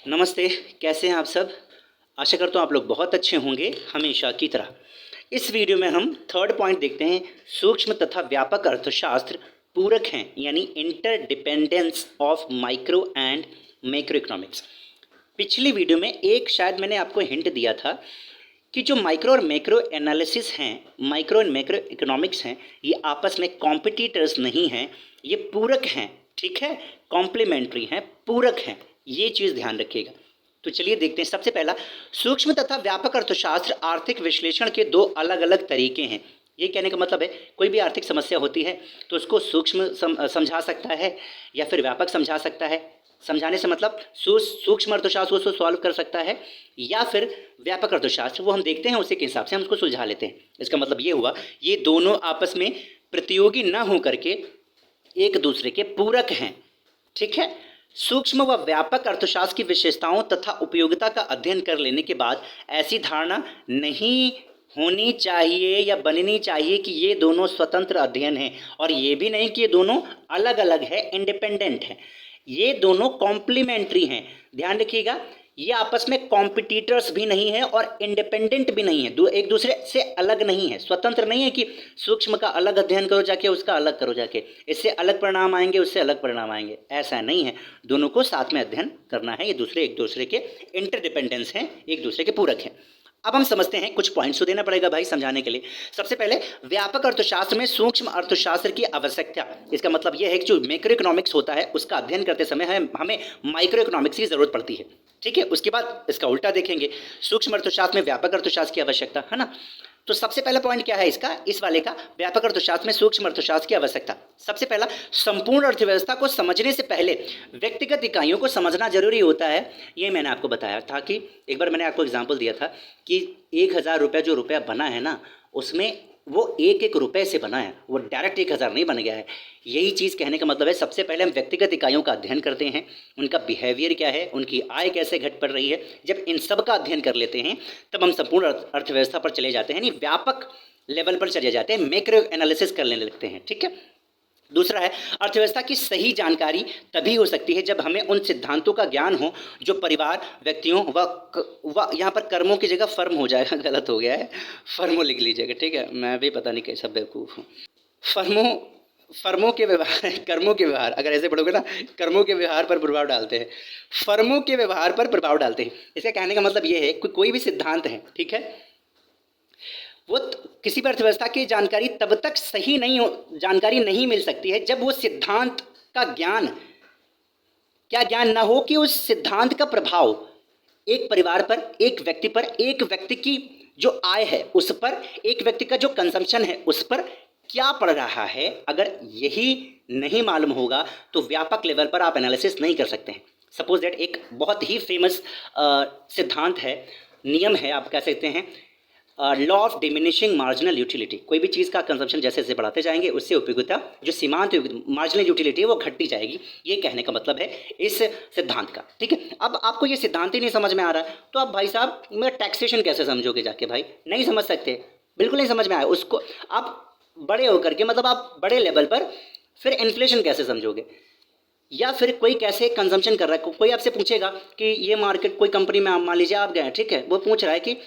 नमस्ते। कैसे हैं आप सब? आशा करता हूँ आप लोग बहुत अच्छे होंगे हमेशा की तरह। इस वीडियो में हम थर्ड पॉइंट देखते हैं, सूक्ष्म तथा व्यापक अर्थशास्त्र पूरक हैं, यानी interdependence of micro and macro economics. पिछली वीडियो में एक शायद मैंने आपको हिंट दिया था कि जो माइक्रो और मैक्रो एनालिसिस हैं, माइक्रो एंड मैक्रो इकोनॉमिक्स हैं, ये आपस में कॉम्पिटिटर्स नहीं हैं, ये पूरक हैं। ठीक है, कॉम्प्लीमेंट्री हैं, पूरक हैं, ये चीज़ ध्यान रखिएगा। तो चलिए देखते हैं। सबसे पहला, सूक्ष्म तथा व्यापक अर्थशास्त्र आर्थिक विश्लेषण के दो अलग अलग तरीके हैं। ये कहने का मतलब है, कोई भी आर्थिक समस्या होती है तो उसको सूक्ष्म समझा सकता है या फिर व्यापक समझा सकता है। समझाने से मतलब सूक्ष्म अर्थशास्त्र उसको सॉल्व कर सकता है या फिर व्यापक अर्थशास्त्र वो हम देखते हैं, उसी के हिसाब से हम उसको सुलझा लेते हैं। इसका मतलब ये हुआ, ये दोनों आपस में प्रतियोगी न हो करके एक दूसरे के पूरक हैं। ठीक है, सूक्ष्म व व्यापक अर्थशास्त्र की विशेषताओं तथा उपयोगिता का अध्ययन कर लेने के बाद ऐसी धारणा नहीं होनी चाहिए या बननी चाहिए कि ये दोनों स्वतंत्र अध्ययन हैं, और ये भी नहीं कि ये दोनों अलग अलग है, इंडिपेंडेंट हैं। ये दोनों कॉम्प्लीमेंट्री हैं। ध्यान रखिएगा, ये आपस में कॉम्पिटिटर्स भी नहीं है और इंडिपेंडेंट भी नहीं है, एक दूसरे से अलग नहीं है, स्वतंत्र नहीं है कि सूक्ष्म का अलग अध्ययन करो जाके, उसका अलग करो जाके, इससे अलग परिणाम आएंगे, उससे अलग परिणाम आएंगे, ऐसा नहीं है। दोनों को साथ में अध्ययन करना है। ये दूसरे एक दूसरे के इंटरडिपेंडेंस हैं, एक दूसरे के पूरक हैं। अब हम समझते हैं, कुछ पॉइंट्स तो देना पड़ेगा भाई समझाने के लिए। सबसे पहले, व्यापक अर्थशास्त्र में सूक्ष्म अर्थशास्त्र की आवश्यकता। इसका मतलब यह है कि जो मैक्रो इकोनॉमिक्स होता है उसका अध्ययन करते समय हमें माइक्रो इकोनॉमिक्स की जरूरत पड़ती है। ठीक है, उसके बाद इसका उल्टा देखेंगे, सूक्ष्म अर्थशास्त्र में व्यापक अर्थशास्त्र की आवश्यकता है ना। तो सबसे पहला पॉइंट क्या है इसका, इस वाले का, व्यापक अर्थशास्त्र में सूक्ष्म अर्थशास्त्र की आवश्यकता। सबसे पहला, संपूर्ण अर्थव्यवस्था को समझने से पहले व्यक्तिगत इकाइयों को समझना जरूरी होता है। ये मैंने आपको बताया था कि एक बार मैंने आपको एग्जाम्पल दिया था कि 1,000 रुपया जो रुपया बना है ना, उसमें वो एक एक रुपए से बना है, वो डायरेक्ट 1,000 नहीं बन गया है। यही चीज़ कहने का मतलब है, सबसे पहले हम व्यक्तिगत इकाइयों का अध्ययन करते हैं, उनका बिहेवियर क्या है, उनकी आय कैसे घट पड़ रही है। जब इन सब का अध्ययन कर लेते हैं तब हम संपूर्ण अर्थव्यवस्था पर चले जाते हैं, यानी व्यापक लेवल पर चले जाते हैं, मैक्रो एनालिसिस करने लगते हैं। ठीक है, दूसरा है, अर्थव्यवस्था की सही जानकारी तभी हो सकती है जब हमें उन सिद्धांतों का ज्ञान हो जो परिवार, व्यक्तियों व यहाँ पर कर्मों की जगह फर्म हो जाएगा, गलत हो गया है, फर्मों लिख लीजिएगा। ठीक है, मैं भी पता नहीं कैसा बेवकूफ़ हूँ। फर्मों फर्मों के व्यवहार कर्मों के व्यवहार, अगर ऐसे पढ़ोगे ना, कर्मों के व्यवहार पर प्रभाव डालते हैं, फर्मों के व्यवहार पर प्रभाव डालते हैं। इसका कहने का मतलब ये है कि कोई भी सिद्धांत है, ठीक है, वो किसी भी अर्थव्यवस्था की जानकारी तब तक सही नहीं हो, जानकारी नहीं मिल सकती है जब वो सिद्धांत का ज्ञान, क्या ज्ञान ना हो कि उस सिद्धांत का प्रभाव एक परिवार पर, एक व्यक्ति पर, एक व्यक्ति की जो आय है उस पर, एक व्यक्ति का जो कंजम्पशन है उस पर क्या पड़ रहा है। अगर यही नहीं मालूम होगा तो व्यापक लेवल पर आप एनालिसिस नहीं कर सकते हैं। सपोज दैट एक बहुत ही फेमस सिद्धांत है, नियम है, आप कह सकते हैं, law of diminishing marginal utility. कोई भी चीज़ का कंजम्पशन जैसे जैसे बढ़ाते जाएंगे उससे उपयोगिता, जो सीमांत मार्जिनल यूटिलिटी है, वो घटती जाएगी। ये कहने का मतलब है इस सिद्धांत का। ठीक है, अब आपको ये सिद्धांत ही नहीं समझ में आ रहा तो आप भाई साहब मैं टैक्सेशन कैसे समझोगे जाके, भाई नहीं समझ सकते, बिल्कुल नहीं समझ में आया उसको। आप बड़े होकर के, मतलब आप बड़े लेवल पर फिर इन्फ्लेशन कैसे समझोगे, या फिर कोई कैसे कंजम्पशन कर रहा है। कोई आपसे पूछेगा कि ये मार्केट, कोई कंपनी में मान लीजिए आप गए, ठीक है, वो पूछ रहा है कि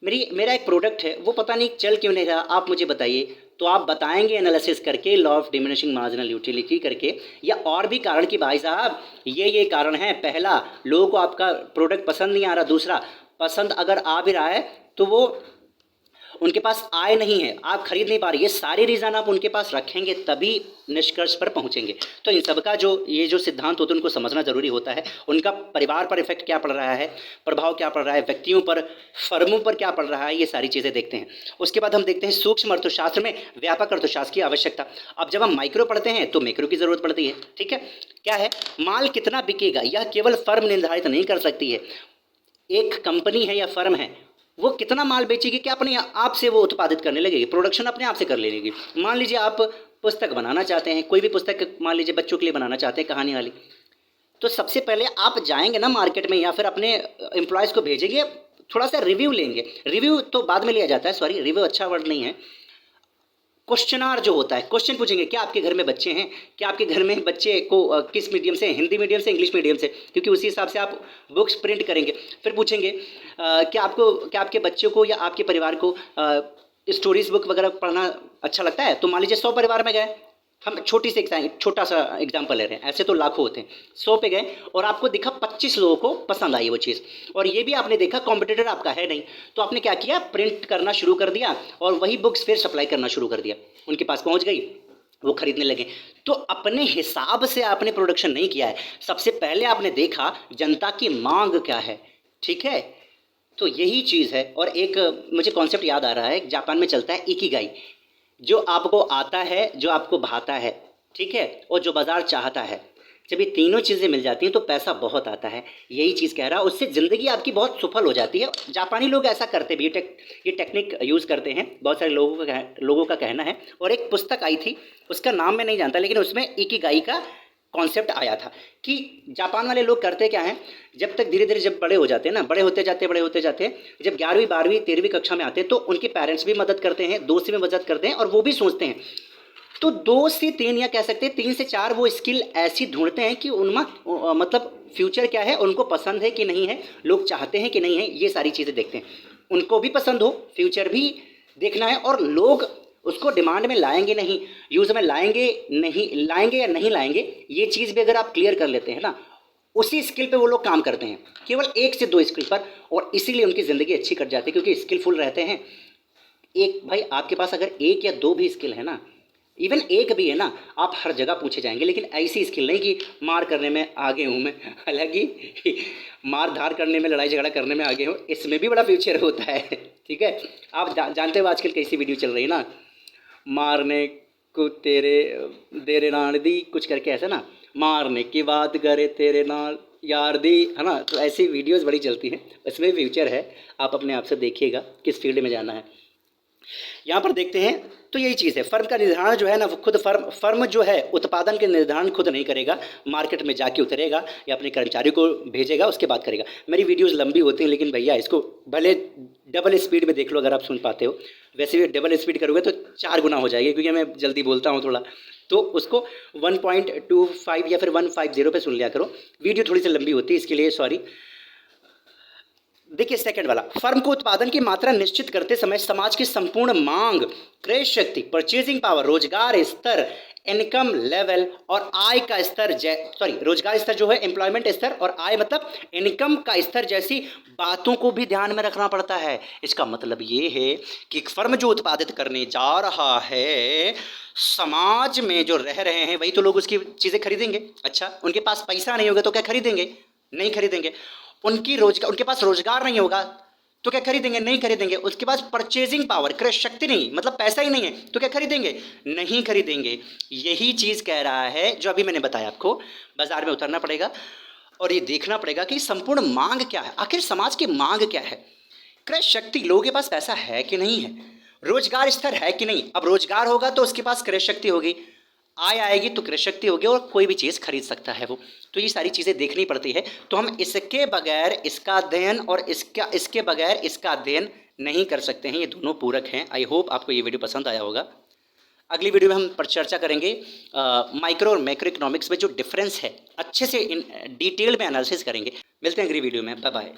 मेरा एक प्रोडक्ट है, वो पता नहीं चल क्यों नहीं रहा, आप मुझे बताइए। तो आप बताएंगे एनालिसिस करके, law of diminishing marginal utility करके, या और भी कारण कि भाई साहब ये कारण है। पहला, लोगों को आपका प्रोडक्ट पसंद नहीं आ रहा। दूसरा, पसंद अगर आ भी रहा है तो वो उनके पास आय नहीं है, आप खरीद नहीं पा रहे। ये सारे रीज़न आप उनके पास रखेंगे तभी निष्कर्ष पर पहुंचेंगे। तो इन सबका जो ये जो सिद्धांत होते हैं उनको समझना जरूरी होता है। उनका परिवार पर इफेक्ट क्या पड़ रहा है, प्रभाव क्या पड़ रहा है, व्यक्तियों पर, फर्मों पर क्या पड़ रहा है, ये सारी चीज़ें देखते हैं। उसके बाद हम देखते हैं सूक्ष्म अर्थशास्त्र में व्यापक अर्थशास्त्र की आवश्यकता। अब जब हम माइक्रो पढ़ते हैं तो मैक्रो की जरूरत पड़ती है। ठीक है, क्या है, माल कितना बिकेगा यह केवल फर्म निर्धारित नहीं कर सकती है। एक कंपनी है या फर्म है, वो कितना माल बेचेगी, क्या अपने आप से वो उत्पादित करने लगेगी, प्रोडक्शन अपने आप से कर लेगी। मान लीजिए आप पुस्तक बनाना चाहते हैं, कोई भी पुस्तक मान लीजिए बच्चों के लिए बनाना चाहते हैं, कहानी वाली, तो सबसे पहले आप जाएंगे ना मार्केट में, या फिर अपने एम्प्लॉयज़ को भेजेंगे, थोड़ा सा रिव्यू लेंगे। रिव्यू तो बाद में लिया जाता है, सॉरी रिव्यू अच्छा वर्ड नहीं है, क्वेश्चनार जो होता है, क्वेश्चन पूछेंगे क्या आपके घर में बच्चे हैं, क्या आपके घर में बच्चे को किस मीडियम से, हिंदी मीडियम से, इंग्लिश मीडियम से, क्योंकि उसी हिसाब से आप बुक्स प्रिंट करेंगे। फिर पूछेंगे क्या आपके बच्चों को या आपके परिवार को स्टोरीज बुक वगैरह पढ़ना अच्छा लगता है। तो मान लीजिए 100 परिवार में गए, हम छोटा सा एग्जाम्पल ले रहे हैं, ऐसे तो लाखों होते हैं। 100 पे गए और आपको दिखा 25 लोगों को पसंद आई वो चीज़, और ये भी आपने देखा कॉम्पिटिटर आपका है नहीं, तो आपने क्या किया, प्रिंट करना शुरू कर दिया और वही बुक्स फिर सप्लाई करना शुरू कर दिया, उनके पास पहुंच गई, वो खरीदने लगे। तो अपने हिसाब से आपने प्रोडक्शन नहीं किया है, सबसे पहले आपने देखा जनता की मांग क्या है, ठीक है। तो यही चीज़ है। और एक मुझे कॉन्सेप्ट याद आ रहा है, जापान में चलता है इकिगाई, जो आपको आता है, जो आपको भाता है, ठीक है, और जो बाज़ार चाहता है, जब ये तीनों चीज़ें मिल जाती हैं तो पैसा बहुत आता है। यही चीज़ कह रहा, उससे ज़िंदगी आपकी बहुत सफल हो जाती है। जापानी लोग ऐसा करते भी, ये टेक्निक यूज़ करते हैं, बहुत सारे लोगों का कहना है। और एक पुस्तक आई थी, उसका नाम मैं नहीं जानता, लेकिन उसमें इकिगाई का कॉन्सेप्ट आया था कि जापान वाले लोग करते क्या हैं, जब तक धीरे धीरे जब बड़े हो जाते हैं ना, बड़े होते जाते हैं, जब 11वीं 12वीं 13वीं कक्षा में आते हैं तो उनके पेरेंट्स भी मदद करते हैं, दोस्त भी मदद करते हैं, और वो भी सोचते हैं। तो 2 से 3 या कह सकते हैं 3 से 4 वो स्किल ऐसी ढूंढते हैं कि उनमें मतलब फ्यूचर क्या है, उनको पसंद है कि नहीं है, लोग चाहते हैं कि नहीं है, ये सारी चीज़ें देखते हैं। उनको भी पसंद हो, फ्यूचर भी देखना है, और लोग उसको डिमांड में लाएंगे नहीं, यूज़ में लाएंगे या नहीं लाएंगे, ये चीज़ भी अगर आप क्लियर कर लेते हैं ना, उसी स्किल पे वो लोग काम करते हैं, केवल 1 से 2 स्किल पर, और इसीलिए उनकी ज़िंदगी अच्छी कट जाती है, क्योंकि स्किलफुल रहते हैं। एक भाई आपके पास अगर 1 या 2 भी स्किल है ना, इवन 1 भी है ना, आप हर जगह पूछे जाएंगे। लेकिन ऐसी स्किल नहीं कि मार करने में आगे हूँ मैं, हालांकि मार धार करने में, लड़ाई झगड़ा करने में आगे हूँ, इसमें भी बड़ा फ्यूचर होता है, ठीक है। आप जानते हो आजकल कैसी वीडियो चल रही है ना, मारने को तेरे देरे नाल दी, कुछ करके ऐसा ना, मारने की बात करे तेरे नाल यार दी, है ना। तो ऐसी वीडियोस बड़ी चलती हैं, इसमें फ्यूचर है, आप अपने आप से देखिएगा किस फील्ड में जाना है। यहाँ पर देखते हैं तो यही चीज़ है, फर्म का निर्धारण जो है ना, वो खुद फर्म जो है उत्पादन के निर्धारण खुद नहीं करेगा, मार्केट में जाके उतरेगा या अपने कर्मचारियों को भेजेगा, उसके बाद करेगा। मेरी वीडियोस लंबी होती हैं, लेकिन भैया इसको भले डबल स्पीड में देख लो अगर आप सुन पाते हो, वैसे भी डबल स्पीड करोगे तो 4 गुना हो जाएगी, क्योंकि मैं जल्दी बोलता हूँ थोड़ा, तो उसको 1.25 या फिर 150 पे सुन लिया करो, वीडियो थोड़ी सी लंबी होती है, इसके लिए सॉरी। देखिए सेकंड वाला, फर्म को उत्पादन की मात्रा निश्चित करते समय समाज की संपूर्ण मांग, क्रय शक्ति, परचेजिंग पावर, रोजगार स्तर, इनकम लेवल और आय का स्तर, रोजगार स्तर जो है एम्प्लॉयमेंट स्तर, और आय मतलब इनकम का स्तर जैसी बातों को भी ध्यान में रखना पड़ता है। इसका मतलब ये है कि फर्म जो उत्पादित करने जा रहा है, समाज में जो रह रहे हैं वही तो लोग उसकी चीज़ें खरीदेंगे। अच्छा, उनके पास पैसा नहीं होगा तो क्या खरीदेंगे, नहीं खरीदेंगे। उनके पास रोजगार नहीं होगा तो क्या खरीदेंगे, नहीं खरीदेंगे। उसके पास परचेजिंग पावर, क्रय शक्ति नहीं, मतलब पैसा ही नहीं है तो क्या खरीदेंगे, नहीं खरीदेंगे। यही चीज़ कह रहा है जो अभी मैंने बताया आपको, बाजार में उतरना पड़ेगा और ये देखना पड़ेगा कि संपूर्ण मांग क्या है, आखिर समाज की मांग क्या है, क्रय शक्ति, लोगों के पास पैसा है कि नहीं है, रोजगार स्तर है कि नहीं। अब रोजगार होगा तो उसके पास क्रय शक्ति होगी, आय आएगी तो क्रय शक्ति होगी, और कोई भी चीज़ खरीद सकता है वो। तो ये सारी चीज़ें देखनी पड़ती है। तो हम इसके बगैर इसका अध्ययन और इसके बगैर इसका अध्ययन नहीं कर सकते हैं, ये दोनों पूरक हैं। आई होप आपको ये वीडियो पसंद आया होगा। अगली वीडियो में हम पर चर्चा करेंगे माइक्रो और मैक्रो इकोनॉमिक्स में जो डिफरेंस है, अच्छे से इन डिटेल में एनालिसिस करेंगे। मिलते हैं अगली वीडियो में, बाय बाय।